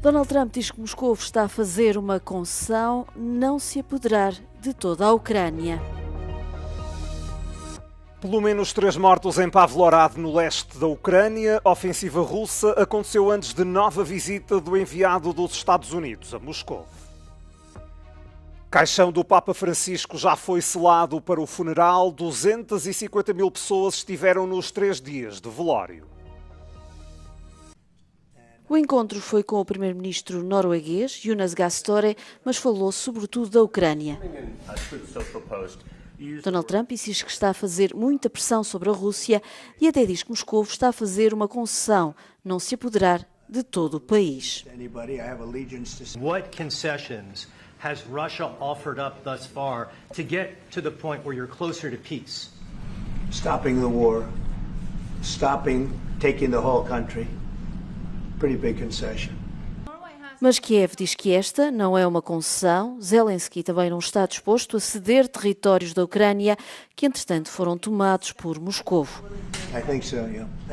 Donald Trump diz que Moscou está a fazer uma concessão, não se apoderar de toda a Ucrânia. Pelo menos 3 mortos em Pavlorad, no leste da Ucrânia. A ofensiva russa aconteceu antes de nova visita do enviado dos Estados Unidos a Moscou. Caixão do Papa Francisco já foi selado para o funeral. 250 mil pessoas estiveram nos 3 dias de velório. O encontro foi com o primeiro-ministro norueguês, Jonas Gahr Støre, mas falou sobretudo da Ucrânia. Donald Trump insiste que está a fazer muita pressão sobre a Rússia e até diz que Moscou está a fazer uma concessão, não se apoderar de todo o país. What concessions has Russia offered up thus far to get to the point where you're closer to peace? Stopping the war, taking the whole country. Pretty big concession. Mas Kiev diz que esta não é uma concessão. Zelensky também não está disposto a ceder territórios da Ucrânia que, entretanto, foram tomados por Moscou.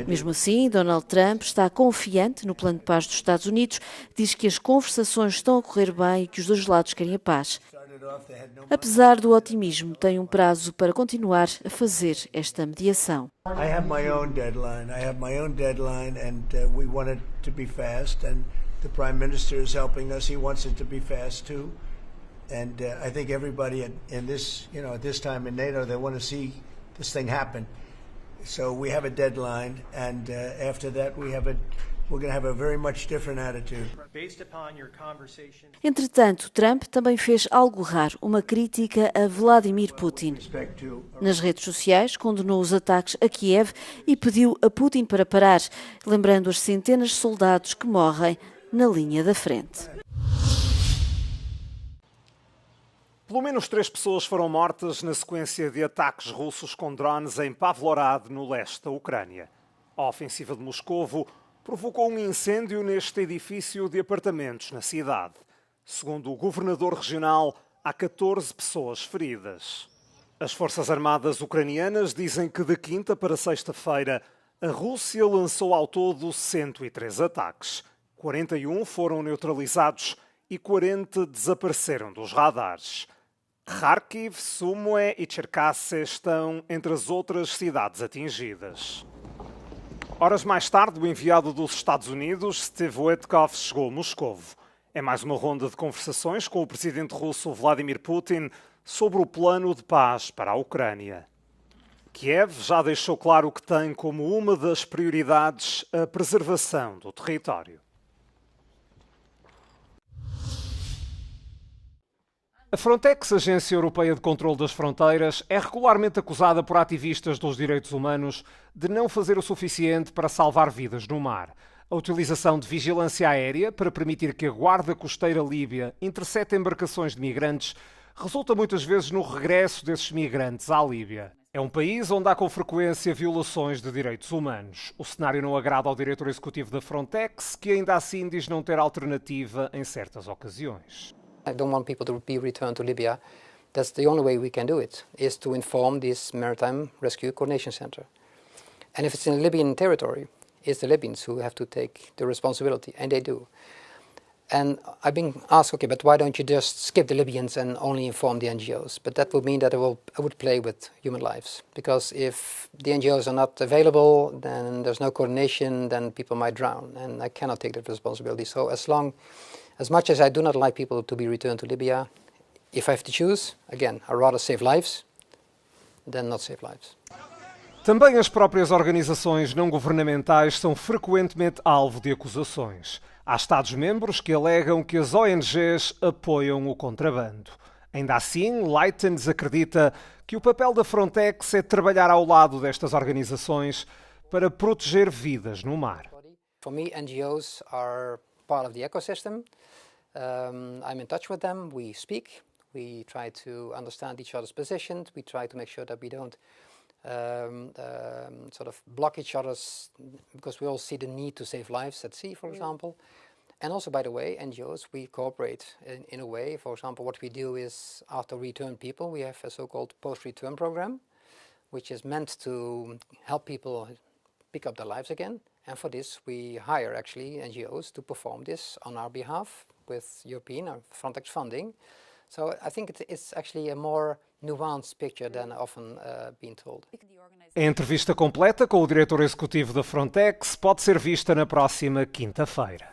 Mesmo assim, Donald Trump está confiante no plano de paz dos Estados Unidos, diz que as conversações estão a correr bem e que os dois lados querem a paz. Apesar do otimismo, tem um prazo para continuar a fazer esta mediação. I have my own deadline and we want it to be fast and the Prime Minister is helping us. He wants it to be fast too. And I think everybody in this, at this time in NATO, they want to see this thing happen. So we have a deadline and after that we're going to have a very much different attitude. Entretanto, Trump também fez algo raro, uma crítica a Vladimir Putin. Nas redes sociais, condenou os ataques a Kiev e pediu a Putin para parar, lembrando as centenas de soldados que morrem na linha da frente. Pelo menos 3 pessoas foram mortas na sequência de ataques russos com drones em Pavlorad, no leste da Ucrânia. A ofensiva de Moscovo provocou um incêndio neste edifício de apartamentos na cidade. Segundo o governador regional, há 14 pessoas feridas. As Forças Armadas ucranianas dizem que de quinta para sexta-feira a Rússia lançou ao todo 103 ataques. 41 foram neutralizados e 40 desapareceram dos radares. Kharkiv, Sumy e Cherkasy estão entre as outras cidades atingidas. Horas mais tarde, o enviado dos Estados Unidos, Steve Witkoff, chegou a Moscou. É mais uma ronda de conversações com o presidente russo Vladimir Putin sobre o plano de paz para a Ucrânia. Kiev já deixou claro que tem como uma das prioridades a preservação do território. A Frontex, Agência Europeia de Controlo das Fronteiras, é regularmente acusada por ativistas dos direitos humanos de não fazer o suficiente para salvar vidas no mar. A utilização de vigilância aérea para permitir que a Guarda Costeira Líbia intercepte embarcações de migrantes resulta muitas vezes no regresso desses migrantes à Líbia. É um país onde há com frequência violações de direitos humanos. O cenário não agrada ao diretor executivo da Frontex, que ainda assim diz não ter alternativa em certas ocasiões. I don't want people to be returned to Libya. That's the only way we can do it, is to inform this Maritime Rescue Coordination Center. And if it's in Libyan territory, it's the Libyans who have to take the responsibility, and they do. And I've been asked, okay, but why don't you just skip the Libyans and only inform the NGOs? But that would mean that I would play with human lives. Because if the NGOs are not available, then there's no coordination, then people might drown. And I cannot take that responsibility. So as much as I do not like people to be returned to Libya, if I have to choose, again, I'd rather save lives than not save lives. Também as próprias organizações não governamentais são frequentemente alvo de acusações. Há Estados-membros que alegam que as ONGs apoiam o contrabando. Ainda assim, Leitens acredita que o papel da Frontex é trabalhar ao lado destas organizações para proteger vidas no mar. For me, NGOs are part of the ecosystem. I'm in touch with them, we speak, we try to understand each other's positions, we try to make sure that we don't sort of block each other's, because we all see the need to save lives at sea, for example. And also, by the way, NGOs, we cooperate in a way. For example, what we do is, after return people, we have a so-called post-return program, which is meant to help people pick up their lives again. And for this, we hire actually NGOs to perform this on our behalf with European and Frontex funding. So I think it's actually a more nuanced picture than often being told. A entrevista completa com o diretor executivo da Frontex pode ser vista na próxima quinta-feira.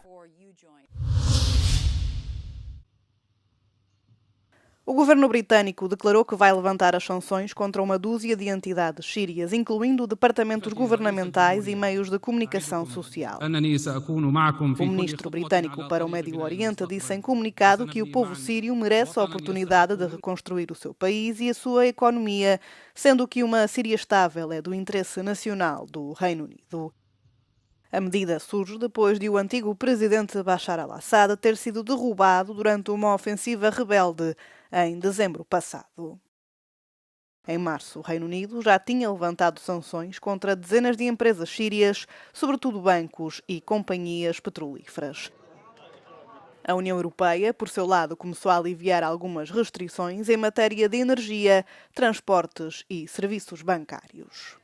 O governo britânico declarou que vai levantar as sanções contra uma dúzia de entidades sírias, incluindo departamentos governamentais e meios de comunicação social. O ministro britânico para o Médio Oriente disse em comunicado que o povo sírio merece a oportunidade de reconstruir o seu país e a sua economia, sendo que uma Síria estável é do interesse nacional do Reino Unido. A medida surge depois de o antigo presidente Bashar al-Assad ter sido derrubado durante uma ofensiva rebelde em dezembro passado. Em março, o Reino Unido já tinha levantado sanções contra dezenas de empresas sírias, sobretudo bancos e companhias petrolíferas. A União Europeia, por seu lado, começou a aliviar algumas restrições em matéria de energia, transportes e serviços bancários.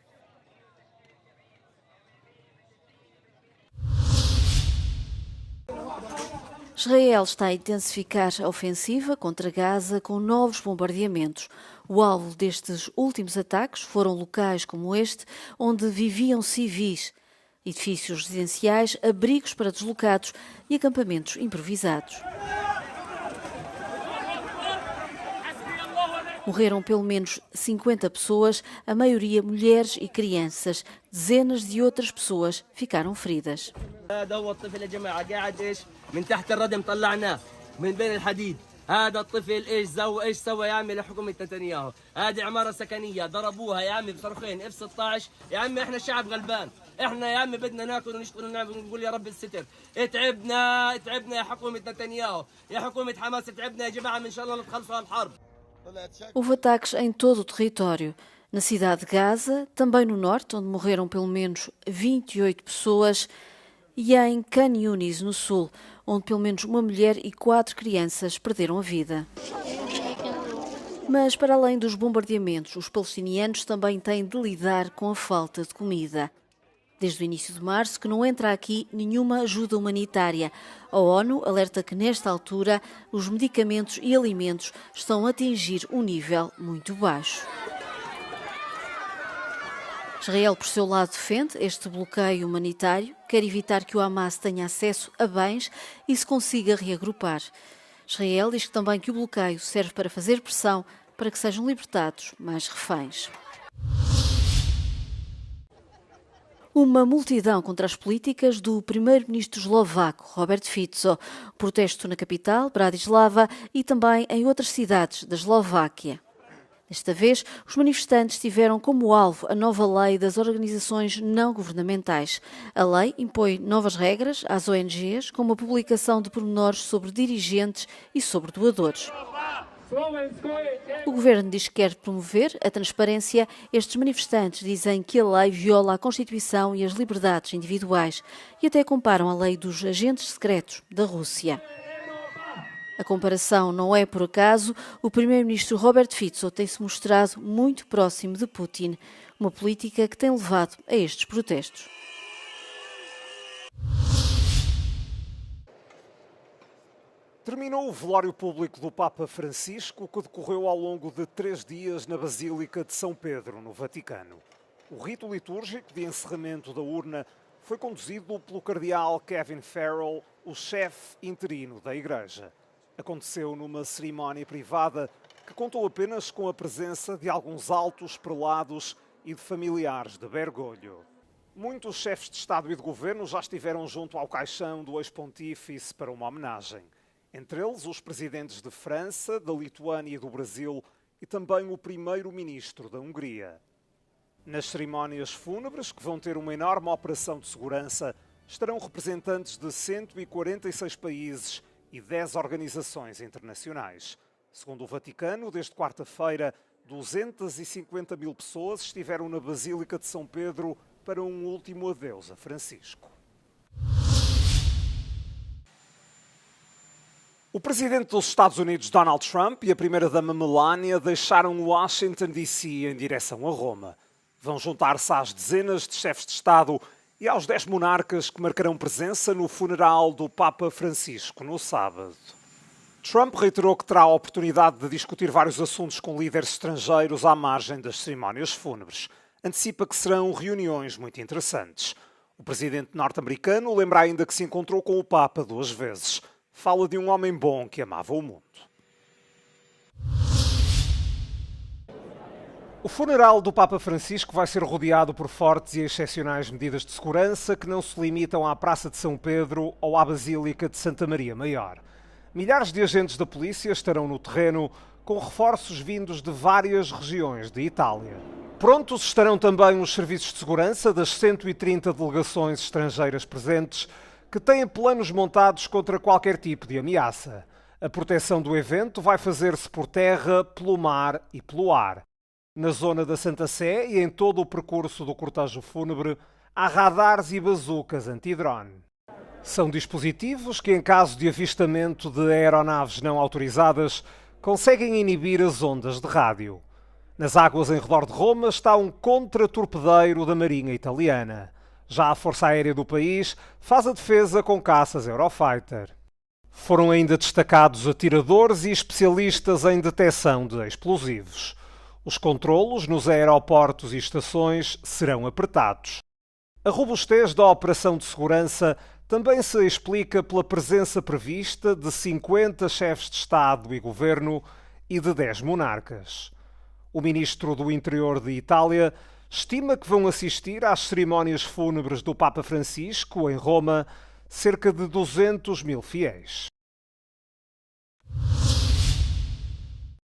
Israel está a intensificar a ofensiva contra Gaza com novos bombardeamentos. O alvo destes últimos ataques foram locais como este, onde viviam civis, edifícios residenciais, abrigos para deslocados e acampamentos improvisados. Morreram pelo menos 50 pessoas, a maioria mulheres e crianças. Dezenas de outras pessoas ficaram feridas. هذا الطفل ايش سوى يا عمي لحكومه نتنياهو؟ هذه عماره سكنيه ضربوها يا عمي بصاروخين F-16 يا عمي احنا شعب غلبان احنا يا عمي بدنا ناكل ونشتغل ونقول يا رب الستر تعبنا يا حكومه نتنياهو يا حكومه حماس تعبنا يا جماعه ان شاء الله تخلصوا الحرب. Houve ataques em todo o território. Na cidade de Gaza, também no norte, onde morreram pelo menos 28 pessoas, e em Khan Yunis, no sul, onde pelo menos uma mulher e 4 crianças perderam a vida. Mas, para além dos bombardeamentos, os palestinianos também têm de lidar com a falta de comida. Desde o início de março que não entra aqui nenhuma ajuda humanitária. A ONU alerta que, nesta altura, os medicamentos e alimentos estão a atingir um nível muito baixo. Israel, por seu lado, defende este bloqueio humanitário, quer evitar que o Hamas tenha acesso a bens e se consiga reagrupar. Israel diz também que o bloqueio serve para fazer pressão para que sejam libertados mais reféns. Uma multidão contra as políticas do primeiro-ministro eslovaco, Robert Fico. Protesto na capital, Bratislava, e também em outras cidades da Eslováquia. Desta vez, os manifestantes tiveram como alvo a nova lei das organizações não governamentais. A lei impõe novas regras às ONGs, como a publicação de pormenores sobre dirigentes e sobre doadores. O governo diz que quer promover a transparência. Estes manifestantes dizem que a lei viola a Constituição e as liberdades individuais e até comparam a lei dos agentes secretos da Rússia. A comparação não é por acaso. O primeiro-ministro Robert Fico tem-se mostrado muito próximo de Putin, uma política que tem levado a estes protestos. Terminou o velório público do Papa Francisco, que decorreu ao longo de 3 dias na Basílica de São Pedro, no Vaticano. O rito litúrgico de encerramento da urna foi conduzido pelo cardeal Kevin Farrell, o chefe interino da Igreja. Aconteceu numa cerimónia privada que contou apenas com a presença de alguns altos prelados e de familiares de Bergoglio. Muitos chefes de Estado e de Governo já estiveram junto ao caixão do ex-pontífice para uma homenagem. Entre eles, os presidentes de França, da Lituânia e do Brasil e também o primeiro-ministro da Hungria. Nas cerimónias fúnebres, que vão ter uma enorme operação de segurança, estarão representantes de 146 países e 10 organizações internacionais. Segundo o Vaticano, desde quarta-feira, 250 mil pessoas estiveram na Basílica de São Pedro para um último adeus a Francisco. O presidente dos Estados Unidos, Donald Trump, e a primeira-dama Melania deixaram Washington, D.C. em direção a Roma. Vão juntar-se às dezenas de chefes de Estado E aos 10 monarcas que marcarão presença no funeral do Papa Francisco no sábado. Trump reiterou que terá a oportunidade de discutir vários assuntos com líderes estrangeiros à margem das cerimónias fúnebres. Antecipa que serão reuniões muito interessantes. O presidente norte-americano lembra ainda que se encontrou com o Papa 2 vezes. Fala de um homem bom que amava o mundo. O funeral do Papa Francisco vai ser rodeado por fortes e excepcionais medidas de segurança que não se limitam à Praça de São Pedro ou à Basílica de Santa Maria Maior. Milhares de agentes da polícia estarão no terreno, com reforços vindos de várias regiões de Itália. Prontos estarão também os serviços de segurança das 130 delegações estrangeiras presentes, que têm planos montados contra qualquer tipo de ameaça. A proteção do evento vai fazer-se por terra, pelo mar e pelo ar. Na zona da Santa Sé e em todo o percurso do cortejo fúnebre, há radares e bazucas anti-drone. São dispositivos que, em caso de avistamento de aeronaves não autorizadas, conseguem inibir as ondas de rádio. Nas águas em redor de Roma está um contra-torpedeiro da Marinha Italiana. Já a Força Aérea do país faz a defesa com caças Eurofighter. Foram ainda destacados atiradores e especialistas em detecção de explosivos. Os controlos nos aeroportos e estações serão apertados. A robustez da operação de segurança também se explica pela presença prevista de 50 chefes de Estado e Governo e de 10 monarcas. O ministro do Interior de Itália estima que vão assistir às cerimónias fúnebres do Papa Francisco, em Roma, cerca de 200 mil fiéis.